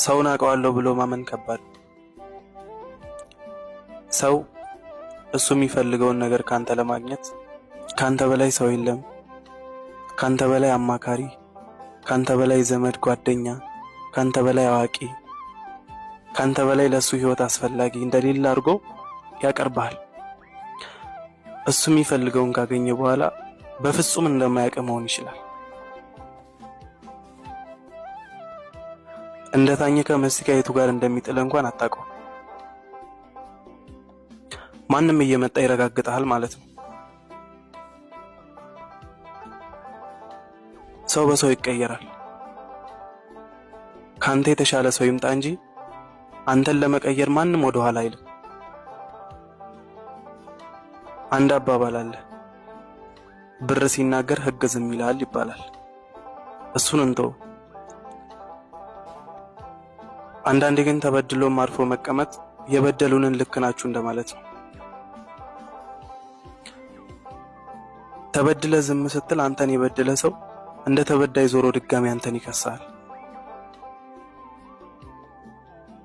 ሰውን አውቀዋለሁ ብሎ ማመን ከባድ። ሰው እሱ የሚፈልገውን ነገር ካንተ ለማግኘት ካንተ በላይ ሰው የለም፣ ካንተ በላይ አማካሪ፣ ካንተ በላይ ዘመድ ጓደኛ፣ ካንተ በላይ አዋቂ፣ ካንተ በላይ ለሱ ህይወት አስፈላጊ እንደሌለ አድርጎ ያቀርባል። እሱ የሚፈልገውን ካገኘ በኋላ በፍጹም እንደማያውቅ መሆን ይችላል። እንደታኘከ መስቲካ የቱ ጋር እንደሚጥል እንኳን አታውቀው። ማንም እየመጣ ይረጋግጣል ማለት ነው። ሰው በሰው ይቀየራል። ካንተ የተሻለ ሰው ይምጣ እንጂ አንተን ለመቀየር ማንም ወደ ኋላ አይልም። አንድ አባባል አለ፣ ብር ሲናገር ህግ ዝም ይላል ይባላል። እሱን እንተው። አንዳንዴ ግን ተበድሎም አርፎ መቀመጥ የበደሉንን ልክ ናችሁ እንደማለት ነው። ተበድለ ዝም ስትል አንተን የበደለ ሰው እንደ ተበዳይ ዞሮ ድጋሚ አንተን ይከሳል።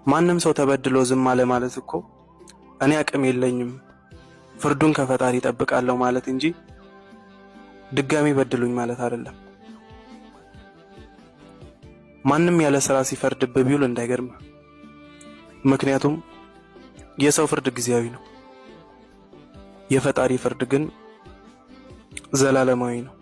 ማንም ሰው ተበድሎ ዝም አለ ማለት እኮ እኔ አቅም የለኝም ፍርዱን ከፈጣሪ ይጠብቃለሁ ማለት እንጂ ድጋሚ በድሉኝ ማለት አይደለም። ማንም ያለ ስራ ሲፈርድብህ ቢውል እንዳይገርም፣ ምክንያቱም የሰው ፍርድ ጊዜያዊ ነው፣ የፈጣሪ ፍርድ ግን ዘላለማዊ ነው።